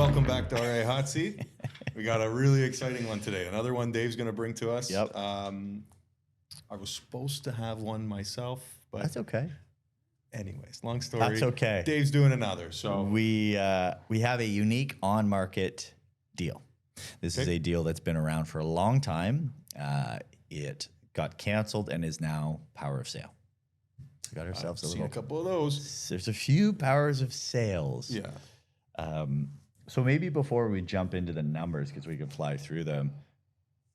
Welcome back to REI Hot Seat. We got a really exciting one today. Another one Dave's going to bring to us. Yep. I was supposed to have one myself, but That's okay. anyways, long story. That's okay. Dave's doing another. So We have a unique on-market deal. This is a deal that's been around for a long time. It got canceled and is now power of sale. We got ourselves I've seen a couple of those. There's a few powers of sales. Yeah. So maybe before we jump into the numbers, because we can fly through them,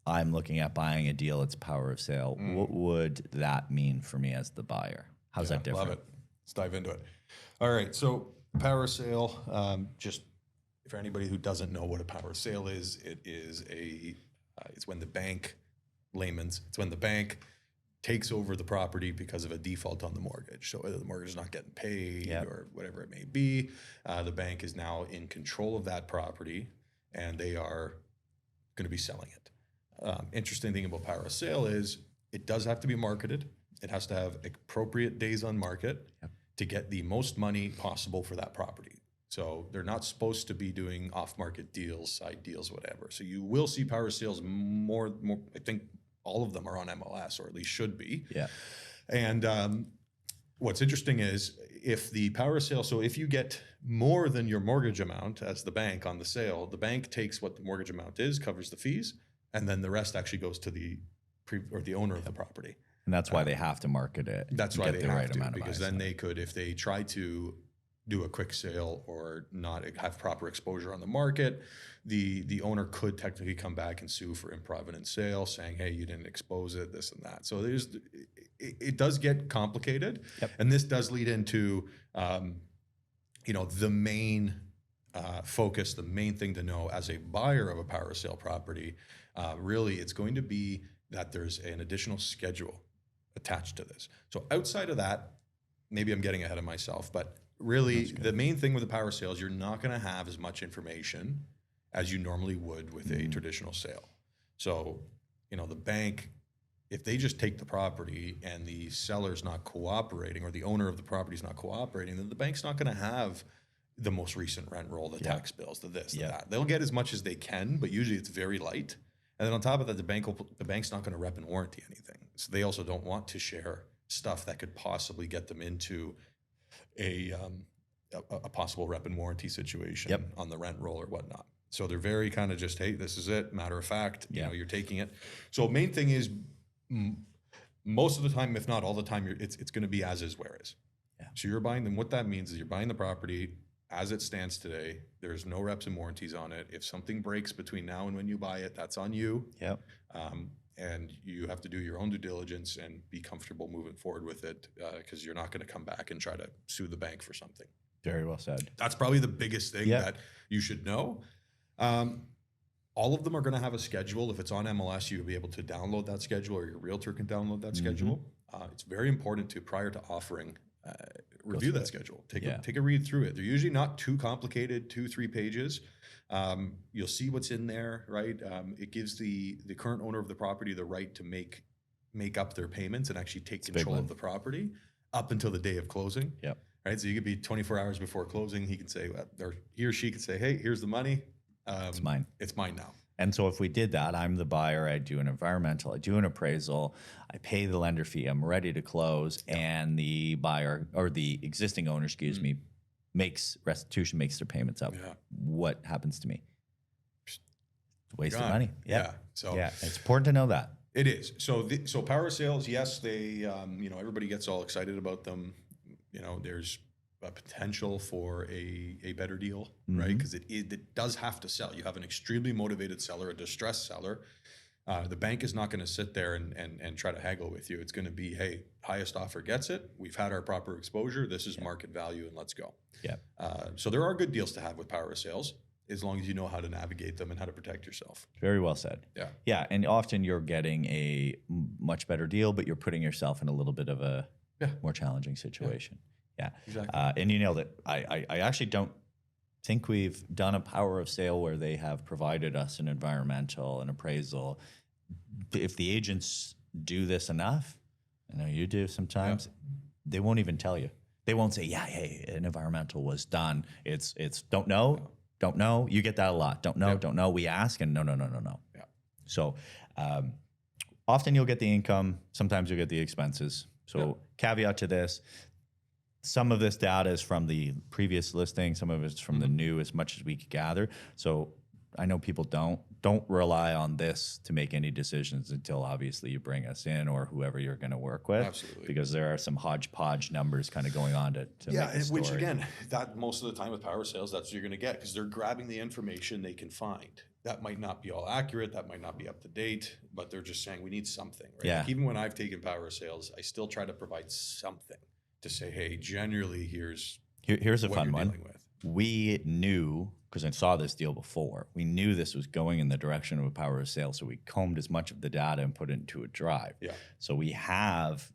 I'm looking at buying a deal that's power of sale. What would that mean for me as the buyer? How's that different? Love it. Let's dive into it. All right. So power of sale, just for anybody who doesn't know what a power of sale is, it's when the bank, it's when the bank takes over the property because of a default on the mortgage. So whether the mortgage is not getting paid or whatever it may be, the bank is now in control of that property and they are going to be selling it. Interesting thing about power of sale is it does have to be marketed. It has to have appropriate days on market to get the most money possible for that property. So they're not supposed to be doing off-market deals, side deals, whatever. So you will see power of sales more. I think all of them are on MLS, or at least should be. Yeah. And what's interesting is if the power of sale, so if you get more than your mortgage amount as the bank on the sale, the bank takes what the mortgage amount is, covers the fees, and then the rest actually goes to the owner of the property. And that's why they have to market it. That's why get they the have right to, amount of because buys. then they could, if they try to do a quick sale or not have proper exposure on the market, the owner could technically come back and sue for improvident sale, saying, hey, you didn't expose it, this and that. So it does get complicated. And this does lead into the main focus, the main thing to know as a buyer of a power of sale property. Really, it's going to be that there's an additional schedule attached to this. So outside of that, maybe I'm getting ahead of myself, but really the main thing with the power sale is you're not going to have as much information as you normally would with a traditional sale. So, the bank, if they just take the property and the seller's not cooperating or the owner of the property is not cooperating, then the bank's not going to have the most recent rent roll, the tax bills, the this, the that. They'll get as much as they can, but usually it's very light. And then on top of that, the bank's not going to rep and warranty anything. So they also don't want to share stuff that could possibly get them into a possible rep and warranty situation on the rent roll or whatnot. So they're very kind of just, hey, this is it. Matter of fact, you're taking it. So main thing is most of the time, if not all the time, it's going to be as is, where is. Yeah. So you're buying them. What that means is you're buying the property as it stands today. There's no reps and warranties on it. If something breaks between now and when you buy it, that's on you. Yep. And you have to do your own due diligence and be comfortable moving forward with it because you're not going to come back and try to sue the bank for something. Very well said. That's probably the biggest thing that you should know. All of them are going to have a schedule. If it's on MLS, you'll be able to download that schedule, or your realtor can download that schedule. It's very important to, prior to offering, review that schedule. Take a read through it. They're usually not too complicated, 2-3 pages. You'll see what's in there, right? It gives the current owner of the property the right to make up their payments and actually take control of the property up until the day of closing. Yep. Right. So you could be 24 hours before closing. He can say, or he or she could say, hey, here's the money. It's mine. It's mine now. And so if we did that, I'm the buyer, I do an environmental, I do an appraisal, I pay the lender fee, I'm ready to close, and the buyer, or the existing owner, makes restitution, makes their payments up. Yeah. What happens to me? Waste of money. Yeah. So it's important to know that. It is. So so power sales, yes, they everybody gets all excited about them. There's a potential for a better deal, right? Because it does have to sell. You have an extremely motivated seller, a distressed seller. The bank is not going to sit there and try to haggle with you. It's going to be, hey, highest offer gets it. We've had our proper exposure. This is market value, and let's go. Yeah. So there are good deals to have with power of sales, as long as you know how to navigate them and how to protect yourself. Very well said. Yeah. Yeah, and often you're getting a much better deal, but you're putting yourself in a little bit of a more challenging situation. Yeah. Exactly. And you nailed it. I actually don't think we've done a power of sale where they have provided us an environmental, an appraisal. If the agents do this enough, I know you do sometimes, they won't even tell you. They won't say, hey, an environmental was done. It's don't know. don't know. You get that a lot. Don't know, Yep. don't know. We ask and no. Yeah. So often you'll get the income. Sometimes you'll get the expenses. So caveat to this, some of this data is from the previous listing. Some of it's from the new, as much as we could gather. So I know people don't rely on this to make any decisions until obviously you bring us in or whoever you're going to work with. Absolutely. Because there are some hodgepodge numbers kind of going on to make a story. Which again, that most of the time with power sales, that's what you're going to get because they're grabbing the information they can find. That might not be all accurate. That might not be up to date, but they're just saying we need something, right? Yeah. Like even when I've taken power sales, I still try to provide something to say, hey, generally here's a what fun you're one. dealing with. We knew, because I saw this deal before, we knew this was going in the direction of a power of sale. So we combed as much of the data and put it into a drive. Yeah. So we have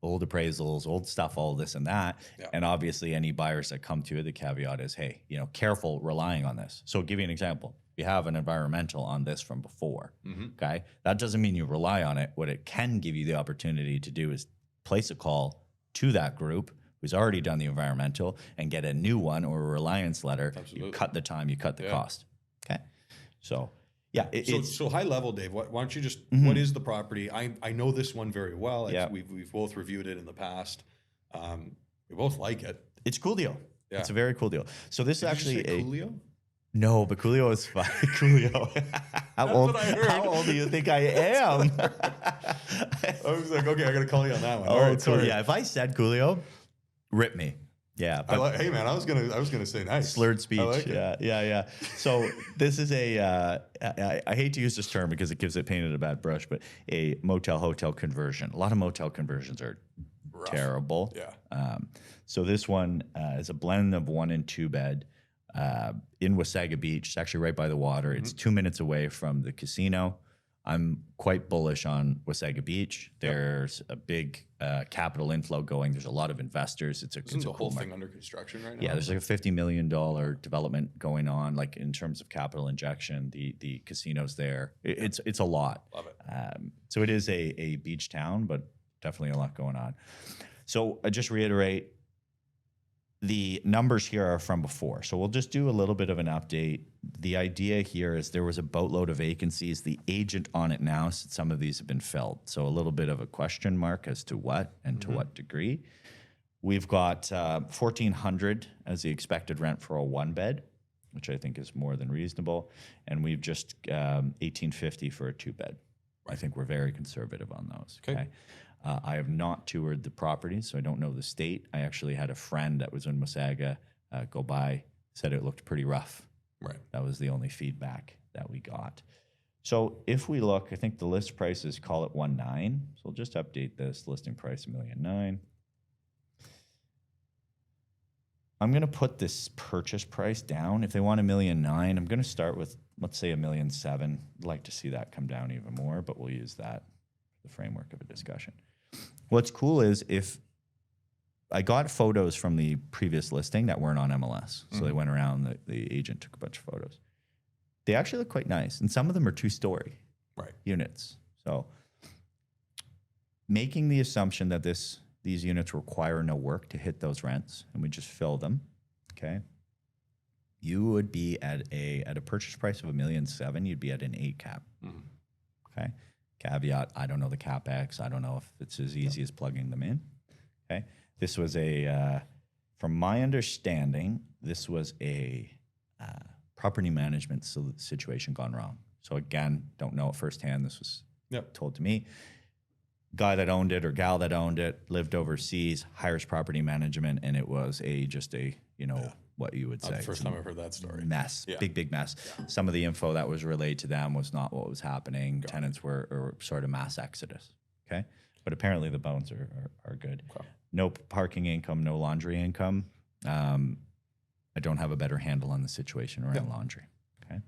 old appraisals, old stuff, all this and that. Yeah. And obviously any buyers that come to it, the caveat is, hey, careful relying on this. So I'll give you an example. You have an environmental on this from before. Okay. That doesn't mean you rely on it. What it can give you the opportunity to do is place a call to that group who's already done the environmental and get a new one or a reliance letter. Absolutely. You cut the time, you cut the cost. Okay. So yeah. So high level, Dave, why don't you just, what is the property? I know this one very well. Yeah. We've both reviewed it in the past. We both like it. It's a cool deal. Yeah. It's a very cool deal. So this is actually Did you say Coolio? No, but Coolio is fine. Coolio. what I heard. How old do you think I am? I was like, okay, I got to call you on that one. Oh, All right, sorry. yeah. If I said Coolio, rip me. Yeah, but Hey man, I was gonna say nice. slurred speech. I like it. Yeah. So this is I hate to use this term because it gives it painted a bad brush, but a motel hotel conversion. A lot of motel conversions are Rough. terrible. Yeah. So this one is a blend of 1 and 2 bed in Wasaga Beach. It's actually right by the water. It's 2 minutes away from the casino. I'm quite bullish on Wasaga Beach. There's a big capital inflow going. There's a lot of investors. It's a the cool whole market. thing under construction right now? Yeah, there's like a $50 million development going on, like in terms of capital injection. The casinos there. It's a lot. Love it. So it is a beach town, but definitely a lot going on. So I just reiterate, the numbers here are from before. So we'll just do a little bit of an update. The idea here is there was a boatload of vacancies. The agent on it now said some of these have been filled. So a little bit of a question mark as to what and to what degree. We've got $1,400 as the expected rent for a 1 bed, which I think is more than reasonable. And we've just $1,850 for a 2 bed. I think we're very conservative on those. Okay. I have not toured the property, so I don't know the state. I actually had a friend that was in Wasaga go by, said it looked pretty rough. Right. That was the only feedback that we got. So if we look, I think the list prices call it 1.9. So we'll just update this listing price $1.9 million. I'm going to put this purchase price down. If they want $1.9 million, I'm going to start with, let's say, $1.7 million. I'd like to see that come down even more, but we'll use that for the framework of a discussion. What's cool is if I got photos from the previous listing that weren't on MLS. So they went around, the agent took a bunch of photos. They actually look quite nice. And some of them are 2-story units. So making the assumption that these units require no work to hit those rents and we just fill them, okay? You would be at a purchase price of $1.7 million, you'd be at an 8 cap. Okay? Caveat, I don't know the CapEx. I don't know if it's as easy as plugging them in. Okay. This was from my understanding, this was a property management situation gone wrong. So again, don't know it firsthand. This was told to me. Guy that owned it or gal that owned it lived overseas, hires property management, and it was what you would say. That's the first time I've heard that story. Mess, big mess. Yeah. Some of the info that was relayed to them was not what was happening. Tenants were sort of mass exodus. Okay, but apparently the bones are good. Okay. No parking income, no laundry income. I don't have a better handle on the situation around laundry. Okay,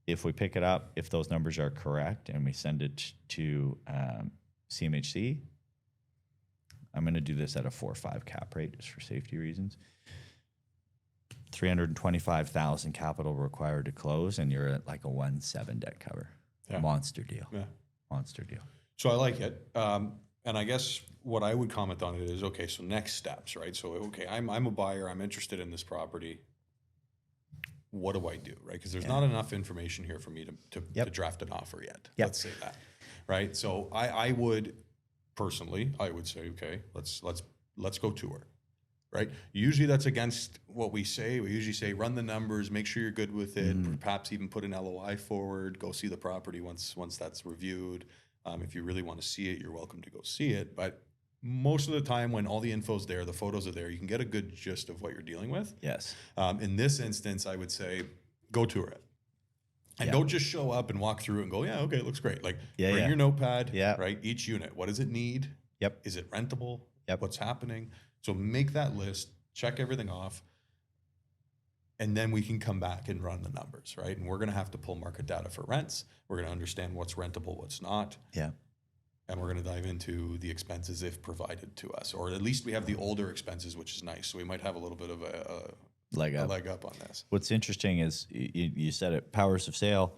if we pick it up, if those numbers are correct, and we send it to CMHC, I'm going to do this at a 4 or 5 cap rate just for safety reasons. $325,000 capital required to close, and you're at like a 1.7 debt cover. Monster deal. Monster deal. So I like it. And I guess what I would comment on it is, okay, so next steps, right? So, okay, I'm a buyer. I'm interested in this property. what do I do, right? Because there's not enough information here for me to draft an offer yet. Yep. Let's say that, right? So I would personally, I would say, okay, let's go tour, right? Usually that's against what we say. We usually say run the numbers, make sure you're good with it, perhaps even put an LOI forward, go see the property once that's reviewed. If you really want to see it, you're welcome to go see it. But most of the time when all the info's there, the photos are there, you can get a good gist of what you're dealing with. Yes. In this instance, I would say go tour it. And don't just show up and walk through and go, yeah, okay, it looks great. Like bring your notepad, right? Each unit, what does it need? Yep. Is it rentable? Yep. What's happening? So make that list, check everything off, and then we can come back and run the numbers, right? And we're going to have to pull market data for rents. We're going to understand what's rentable, what's not. Yeah. And we're going to dive into the expenses if provided to us, or at least we have the older expenses, which is nice. So we might have a little bit of a leg up on this. What's interesting is you said it, powers of sale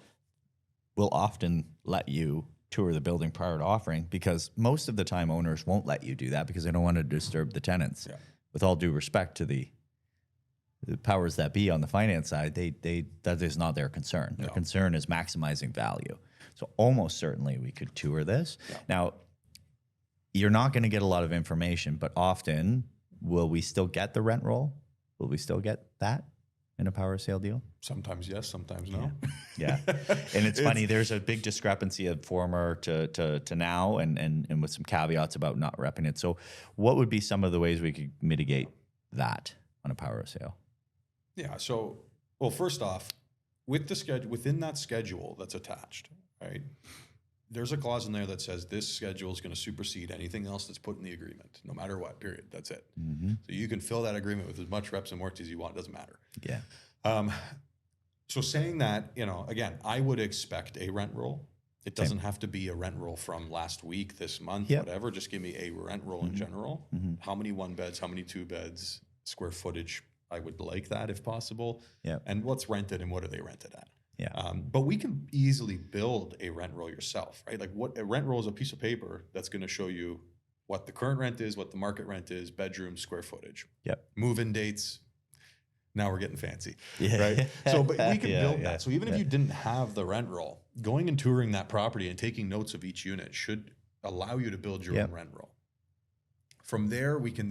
will often let you tour the building prior to offering, because most of the time owners won't let you do that because they don't want to disturb the tenants. Yeah. With all due respect to the powers that be on the finance side, that is not their concern. Their concern is maximizing value. So almost certainly we could tour this. Yeah. Now, you're not going to get a lot of information, but often will we still get the rent roll? Will we still get that in a power sale deal? Sometimes yes, sometimes no. Yeah. And it's funny, there's a big discrepancy of former to now and with some caveats about not repping it. So what would be some of the ways we could mitigate that on a power sale? Yeah. So, well, first off, with the schedule, within that schedule that's attached, right, there's a clause in there that says this schedule is going to supersede anything else that's put in the agreement, no matter what, period. That's it. Mm-hmm. So you can fill that agreement with as much reps and warranties as you want. It doesn't matter. Yeah. So saying that, again, I would expect a rent roll. It doesn't have to be a rent roll from last week, this month, whatever. Just give me a rent roll in general. Mm-hmm. How many 1 beds, how many 2 beds, square footage. I would like that if possible. Yeah. And what's rented and what are they rented at? Yeah. But we can easily build a rent roll yourself, right? Like what a rent roll is a piece of paper that's going to show you what the current rent is, what the market rent is, bedroom, square footage. Yep. Move-in dates. Now we're getting fancy, right? So, but we can build that. So even if you didn't have the rent roll, going and touring that property and taking notes of each unit should allow you to build your own rent roll. From there, we can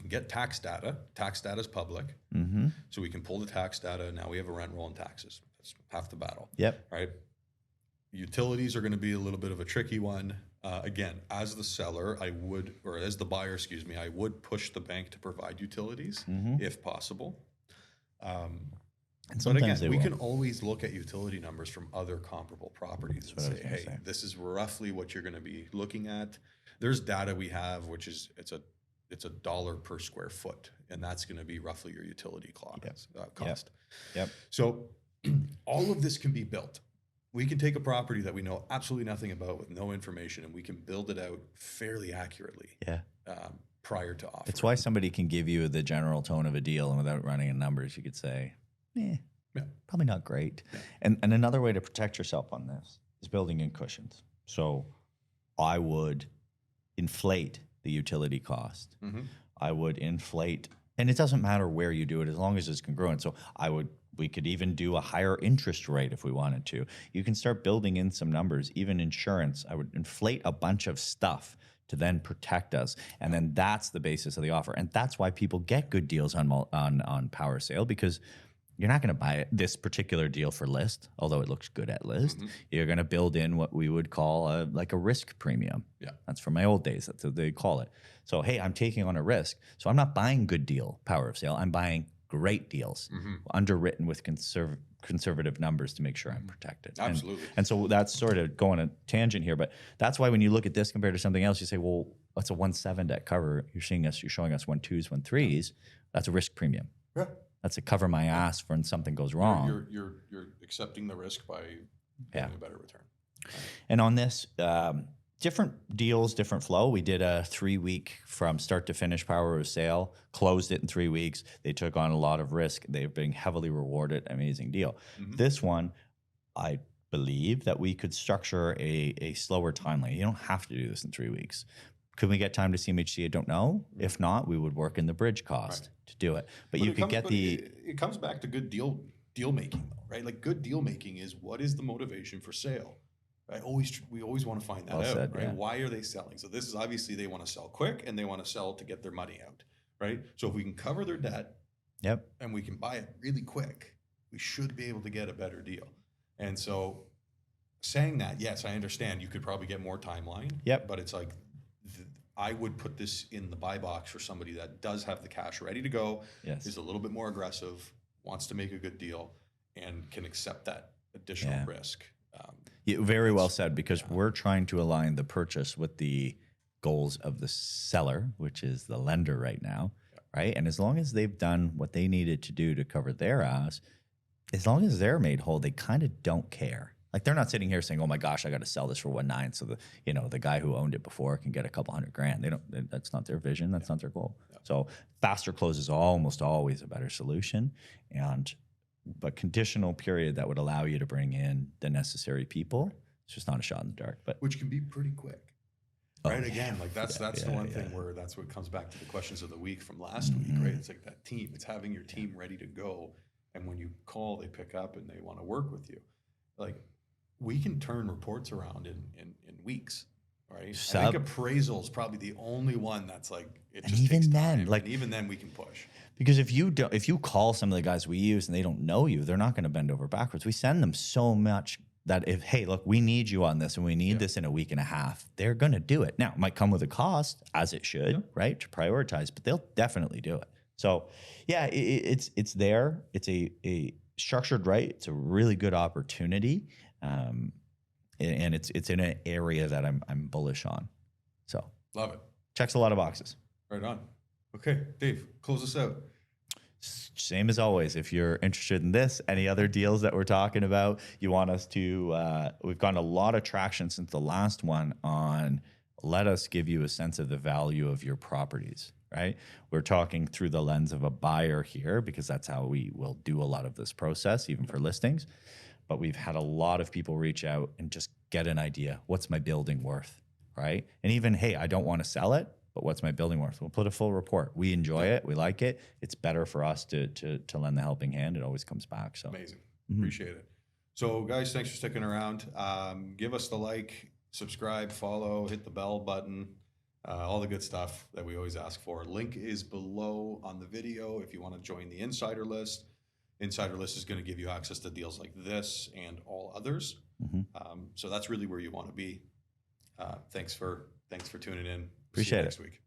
get tax data. Tax data is public. Mm-hmm. So we can pull the tax data. Now we have a rent roll and taxes. That's half the battle. Yep. Right. Utilities are going to be a little bit of a tricky one. Again, as the seller, as the buyer, I would push the bank to provide utilities if possible. But again, we can always look at utility numbers from other comparable properties and say, hey, this is roughly what you're going to be looking at. There's data we have, which is it's a dollar per square foot, and that's going to be roughly your utility cost. Yep. So all of this can be built. We can take a property that we know absolutely nothing about with no information, and we can build it out fairly accurately. Yeah. Prior to offer. It's why somebody can give you the general tone of a deal, and without running in numbers, you could say, probably not great. Yeah. And another way to protect yourself on this is building in cushions. So I would inflate the utility cost. Mm-hmm. I would inflate, and it doesn't matter where you do it as long as it's congruent. So we could even do a higher interest rate if we wanted to. You can start building in some numbers, even insurance. I would inflate a bunch of stuff to then protect us. And then that's the basis of the offer. And that's why people get good deals on power sale, because you're not going to buy this particular deal for list, although it looks good at list. Mm-hmm. You're going to build in what we would call a risk premium. Yeah. That's from my old days. That's what they call it. So, hey, I'm taking on a risk. So I'm not buying good deal power of sale. I'm buying great deals, underwritten with conservative numbers to make sure I'm protected. Absolutely. And so that's sort of going a tangent here, but that's why when you look at this compared to something else, you say, well, that's a 1.7 debt cover. You're showing us 1.2s, 1.3s. That's a risk premium. Yeah. That's a cover my ass for when something goes wrong. You're accepting the risk by getting a better return. Right. And on this, different deals, different flow. We did a 3-week from start to finish power of sale, closed it in 3 weeks. They took on a lot of risk. They're being heavily rewarded. Amazing deal. Mm-hmm. This one, I believe that we could structure a slower timeline. You don't have to do this in 3 weeks. Could we get time to CMHC? I don't know. If not, we would work in the bridge cost to do it. But you could get it comes back to good deal deal making though, right? Like good deal making is what is the motivation for sale? Right? We always want to find that Well out, said, right? yeah. Why are they selling? So this is obviously they want to sell quick and they want to sell to get their money out, right? So if we can cover their debt Yep. and we can buy it really quick, we should be able to get a better deal. And so saying that, yes, I understand you could probably get more timeline. Yep. But it's like, I would put this in the buy box for somebody that does have the cash ready to go, Yes. is a little bit more aggressive, wants to make a good deal, and can accept that additional risk. Yeah, very well said, because we're trying to align the purchase with the goals of the seller, which is the lender right now, right? And as long as they've done what they needed to do to cover their ass, as long as they're made whole, they kind of don't care. Like they're not sitting here saying, "Oh my gosh, I got to sell this for 1.9 so the guy who owned it before can get a couple $100,000." They don't. That's not their vision. That's not their goal. So faster close is almost always a better solution, but conditional period that would allow you to bring in the necessary people. It's just not a shot in the dark, but which can be pretty quick. Right. Again, like that's the one thing where that's what comes back to the questions of the week from last week, right? It's like that team. It's having your team ready to go, and when you call, they pick up and they want to work with you. Like we can turn reports around in weeks, right? I think appraisal is probably the only one that's like it just takes time. And even then we can push. Because if you call some of the guys we use and they don't know you, they're not going to bend over backwards. We send them so much that hey, look, we need you on this and we need this in a week and a half, they're going to do it. Now, it might come with a cost, as it should, right, to prioritize, but they'll definitely do it. So, yeah, it's there. It's a structured right. It's a really good opportunity, and it's in an area that I'm bullish on. So, love it. Checks a lot of boxes. Right on. Okay, Dave, close us out. Same as always. If you're interested in this, any other deals that we're talking about, you want us to, we've gotten a lot of traction since the last one on let us give you a sense of the value of your properties, right? We're talking through the lens of a buyer here because that's how we will do a lot of this process, even for listings. But we've had a lot of people reach out and just get an idea. What's my building worth, right? And even, hey, I don't want to sell it, but what's my building worth? We'll put a full report. We enjoy it. We like it. It's better for us to lend the helping hand. It always comes back. So amazing. Appreciate it. So guys, thanks for sticking around. Give us the like, subscribe, follow, hit the bell button, all the good stuff that we always ask for. Link is below on the video if you want to join the insider list. Insider list is going to give you access to deals like this and all others. So that's really where you want to be. Thanks for tuning in. Appreciate it. Next week.